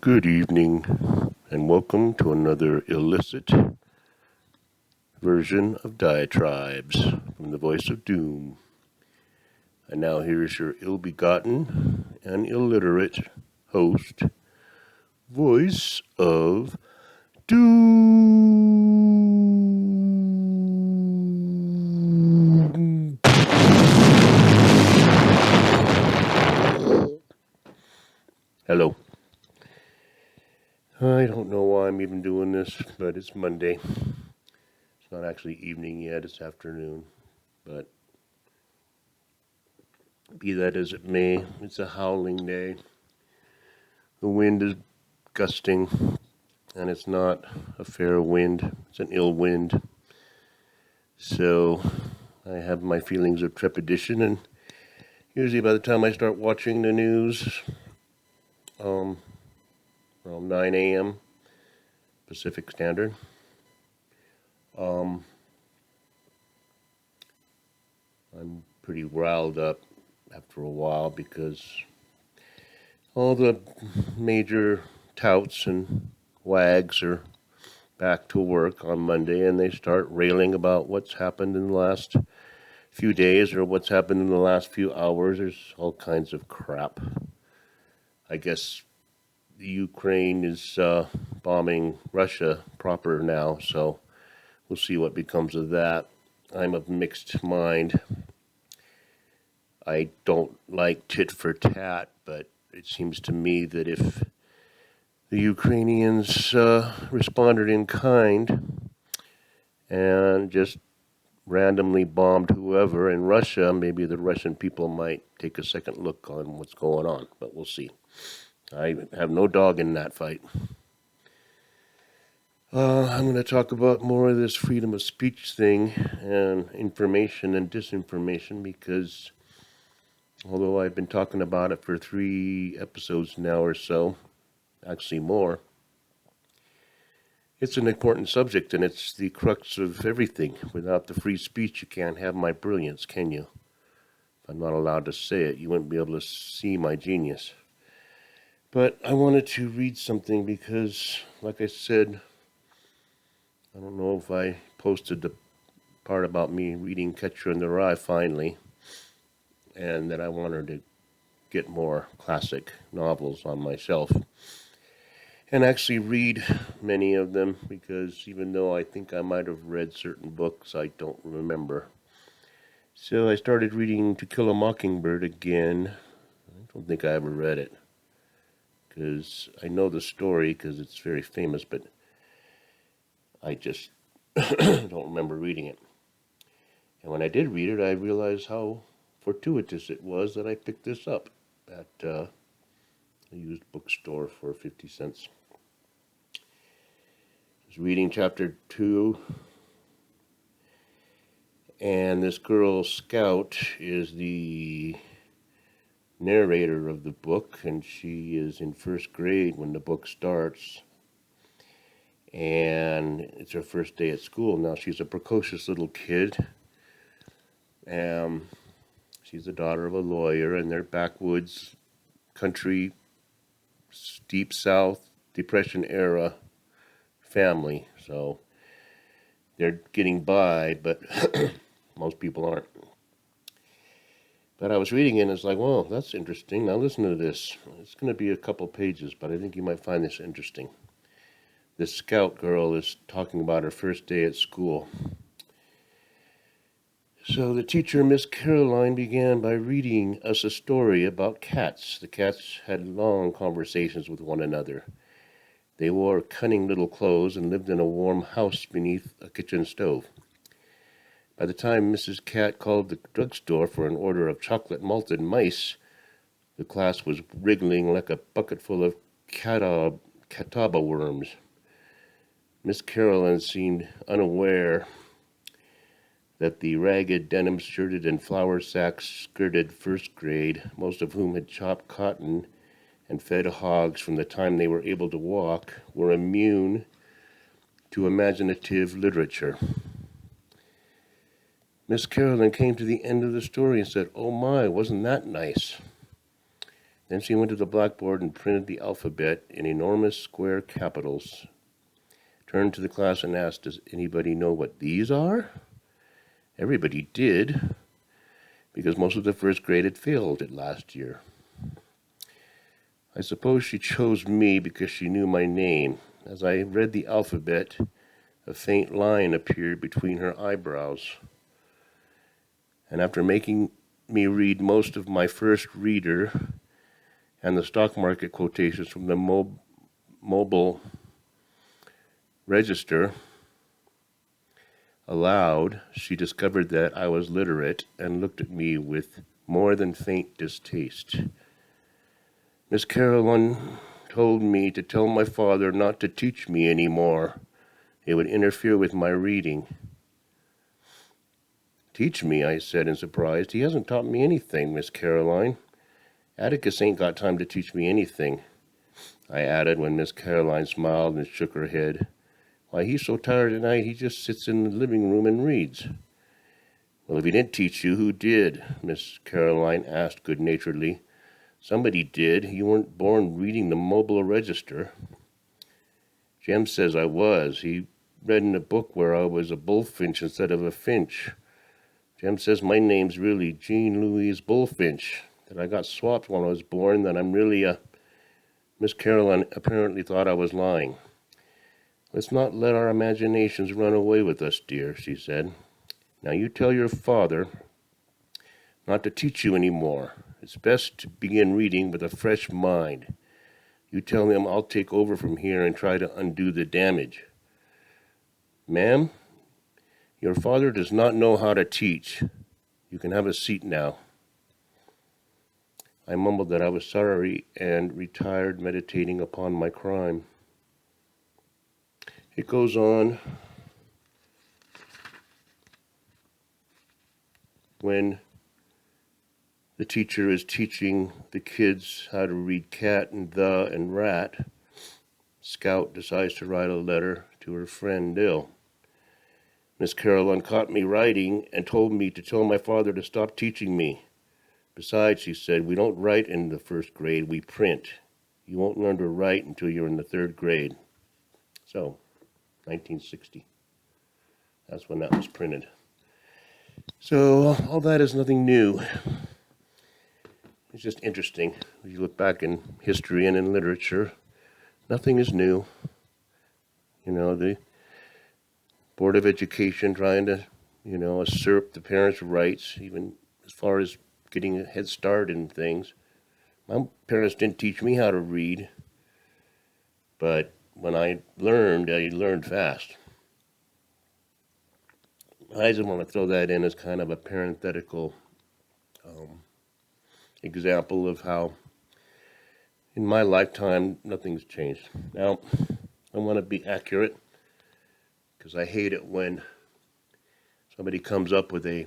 Good evening, and welcome to another illicit version of Diatribes from the voice of Doom. And now here is your ill-begotten and illiterate host, voice of Doom. Hello. I don't know why I'm even doing this, but it's Monday. It's not actually evening yet, it's afternoon. But be that as it may, it's a howling day. The wind is gusting, and it's not a fair wind, it's an ill wind. So I have my feelings of trepidation, and usually by the time I start watching the news, around 9 a.m. Pacific Standard, I'm pretty riled up after a while because all the major touts and wags are back to work on Monday, and they start railing about what's happened in the last few days or what's happened in the last few hours. There's all kinds of crap. I guess the Ukraine is bombing Russia proper now, so we'll see what becomes of that. I'm of mixed mind. I don't like tit for tat, but it seems to me that if the Ukrainians responded in kind and just randomly bombed whoever in Russia, maybe the Russian people might take a second look on what's going on, but we'll see. I have no dog in that fight. I'm going to talk about more of this freedom of speech thing and information and disinformation because although I've been talking about it for 3 episodes now or so, actually more, it's an important subject and it's the crux of everything. Without the free speech, you can't have my brilliance, can you? If I'm not allowed to say it, you wouldn't be able to see my genius. But I wanted to read something because, like I said, I don't know if I posted the part about me reading Catcher in the Rye finally, and that I wanted to get more classic novels on my shelf and actually read many of them, because even though I think I might have read certain books, I don't remember. So I started reading To Kill a Mockingbird again. I don't think I ever read it, because I know the story because it's very famous, but I just don't remember reading it. And when I did read it, I realized how fortuitous it was that I picked this up at a used bookstore for 50 cents. I was reading chapter 2, and this Girl Scout is the narrator of the book, and she is in first grade when the book starts. And it's her first day at school. Now, she's a precocious little kid. She's the daughter of a lawyer, and they're backwoods, country, deep South, Depression era family. So they're getting by, but most people aren't. But I was reading it, and it's like, well, that's interesting. Now listen to this. It's going to be a couple pages, but I think you might find this interesting. This scout girl is talking about her first day at school. So the teacher, Miss Caroline, began by reading us a story about cats. The cats had long conversations with one another. They wore cunning little clothes and lived in a warm house beneath a kitchen stove. By the time Mrs. Cat called the drugstore for an order of chocolate malted mice, the class was wriggling like a bucket full of catawba worms. Miss Caroline seemed unaware that the ragged, denim-shirted and flour-sack-skirted first grade, most of whom had chopped cotton and fed hogs from the time they were able to walk, were immune to imaginative literature. Miss Caroline came to the end of the story and said, "Oh my, wasn't that nice?" Then she went to the blackboard and printed the alphabet in enormous square capitals. Turned to the class and asked, "Does anybody know what these are?" Everybody did, because most of the first grade had failed it last year. I suppose she chose me because she knew my name. As I read the alphabet, a faint line appeared between her eyebrows. And after making me read most of my first reader and the stock market quotations from the mobile register aloud, she discovered that I was literate and looked at me with more than faint distaste. Miss Caroline told me to tell my father not to teach me anymore. It would interfere with my reading. "Teach me," I said in surprise. "He hasn't taught me anything, Miss Caroline. Atticus ain't got time to teach me anything," I added when Miss Caroline smiled and shook her head. "Why, he's so tired at night he just sits in the living room and reads." "Well, if he didn't teach you, who did?" Miss Caroline asked good-naturedly. "Somebody did. You weren't born reading the mobile register." "Jem says I was. He read in a book where I was a bullfinch instead of a finch. Jem says my name's really Jean Louise Bullfinch, that I got swapped when I was born, that I'm really a—" Miss Caroline apparently thought I was lying. "Let's not let our imaginations run away with us, dear," she said. "Now you tell your father not to teach you any more. It's best to begin reading with a fresh mind. You tell him I'll take over from here and try to undo the damage." "Ma'am, your father does not know how to teach. You can have a seat now." I mumbled that I was sorry and retired, meditating upon my crime. It goes on. When the teacher is teaching the kids how to read cat and the and rat, Scout decides to write a letter to her friend Dill. Miss Caroline caught me writing and told me to tell my father to stop teaching me. Besides, she said, we don't write in the first grade, we print. You won't learn to write until you're in the third grade. So, 1960. That's when that was printed. So, all that is nothing new. It's just interesting. If you look back in history and in literature, nothing is new. You know, the Board of Education trying to, usurp the parents' rights, even as far as getting a head start in things. My parents didn't teach me how to read, but when I learned fast. I just want to throw that in as kind of a parenthetical example of how in my lifetime nothing's changed. Now, I want to be accurate because I hate it when somebody comes up with a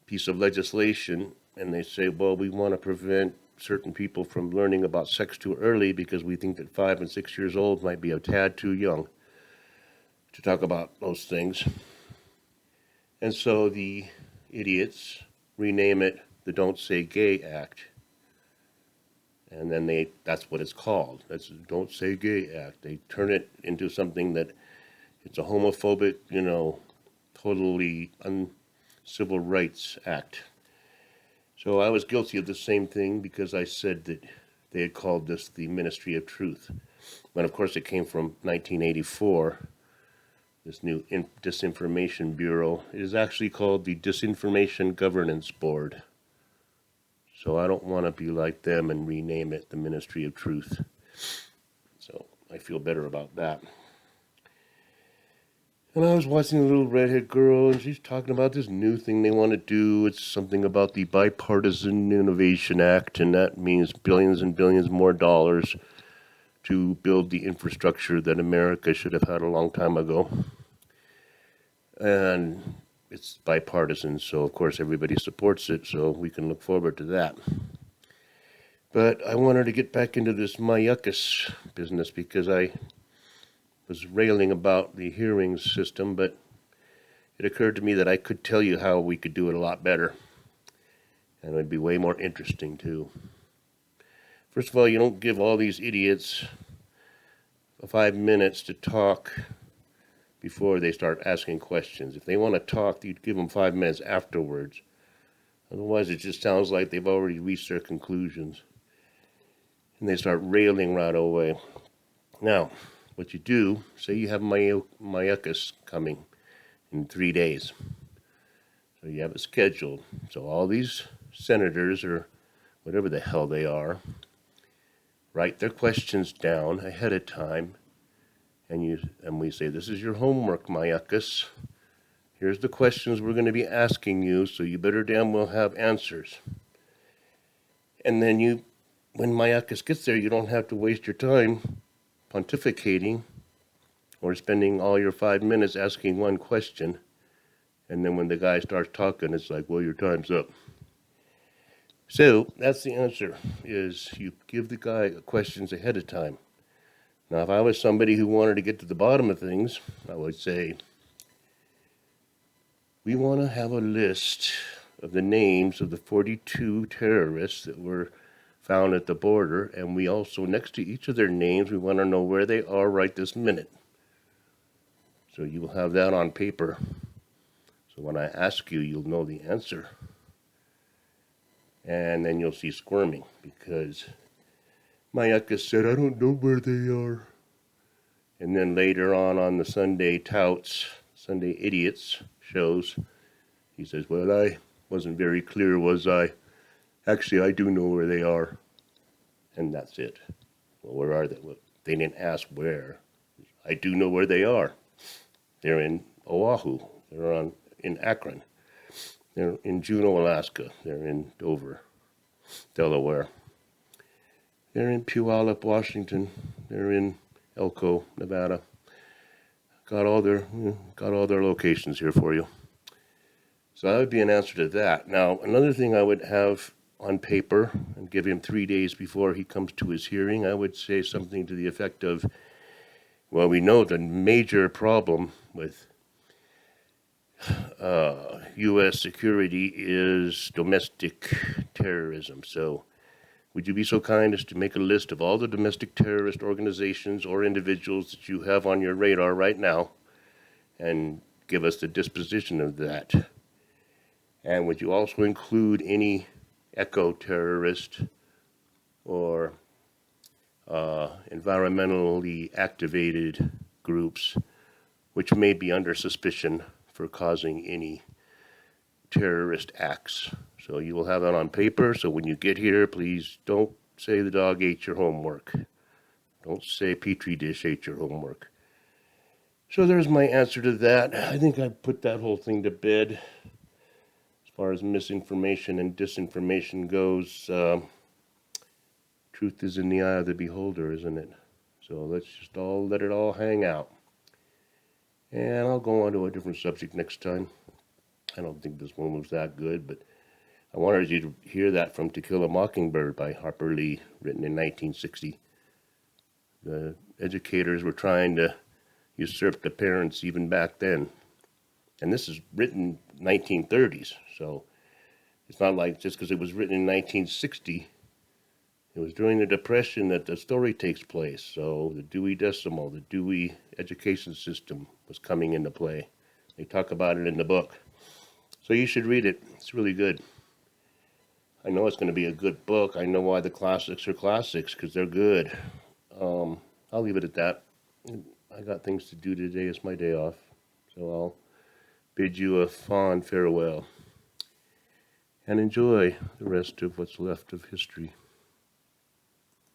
piece of legislation and they say, well, we want to prevent certain people from learning about sex too early because we think that 5 and 6 years old might be a tad too young to talk about those things. And so the idiots rename it the Don't Say Gay Act. And then that's what it's called. That's the Don't Say Gay Act. They turn it into something that it's a homophobic, totally uncivil rights act. So I was guilty of the same thing because I said that they had called this the Ministry of Truth. But of course it came from 1984, this new Disinformation Bureau. It is actually called the Disinformation Governance Board. So I don't want to be like them and rename it the Ministry of Truth. So I feel better about that. And I was watching a little redhead girl, and she's talking about this new thing they want to do. It's something about the Bipartisan Innovation Act, and that means billions and billions more dollars to build the infrastructure that America should have had a long time ago. And it's bipartisan, so of course everybody supports it, so we can look forward to that. But I wanted to get back into this Mayuckus business because I was railing about the hearings system, but it occurred to me that I could tell you how we could do it a lot better. And it would be way more interesting, too. First of all, you don't give all these idiots 5 minutes to talk before they start asking questions. If they want to talk, you'd give them 5 minutes afterwards. Otherwise, it just sounds like they've already reached their conclusions. And they start railing right away. Now, what you do, say you have myuckus coming in 3 days. So you have it scheduled. So all these senators, or whatever the hell they are, write their questions down ahead of time, and we say, this is your homework, myuckus. Here's the questions we're going to be asking you, so you better damn well have answers. And then when myuckus gets there, you don't have to waste your time pontificating or spending all your 5 minutes asking one question. And then when the guy starts talking, it's like, well, your time's up. So that's the answer, is you give the guy questions ahead of time. Now, if I was somebody who wanted to get to the bottom of things, I would say, we want to have a list of the names of the 42 terrorists that were found at the border, and we also, next to each of their names, we want to know where they are right this minute. So you will have that on paper. So when I ask you, you'll know the answer. And then you'll see squirming, because myuckus said, I don't know where they are. And then later on the Sunday Touts, Sunday Idiots shows, he says, well, I wasn't very clear, was I? Actually, I do know where they are. And that's it. Well, where are they? Well, they didn't ask where. I do know where they are. They're in Oahu. They're in Akron. They're in Juneau, Alaska. They're in Dover, Delaware. They're in Puyallup, Washington. They're in Elko, Nevada. Got all their locations here for you. So that would be an answer to that. Now, another thing I would have on paper and give him 3 days before he comes to his hearing, I would say something to the effect of, well, we know the major problem with U.S. security is domestic terrorism. So would you be so kind as to make a list of all the domestic terrorist organizations or individuals that you have on your radar right now and give us the disposition of that? And would you also include any eco-terrorist or environmentally activated groups which may be under suspicion for causing any terrorist acts? So you will have that on paper, so when you get here, please don't say the dog ate your homework. Don't say Petri dish ate your homework. So there's my answer to that. I think I put that whole thing to bed. As far as misinformation and disinformation goes, truth is in the eye of the beholder, isn't it? So let's just let it all hang out. And I'll go on to a different subject next time. I don't think this one was that good, but I wanted you to hear that from To Kill a Mockingbird by Harper Lee, written in 1960. The educators were trying to usurp the parents even back then. And this is written 1930s, so it's not like just because it was written in 1960, it was during the Depression that the story takes place. So the Dewey Decimal, the Dewey education system was coming into play. They talk about it in the book. So you should read it. It's really good. I know it's going to be a good book. I know why the classics are classics, because they're good. I'll leave it at that. I got things to do today. It's my day off. So I'll bid you a fond farewell and enjoy the rest of what's left of history.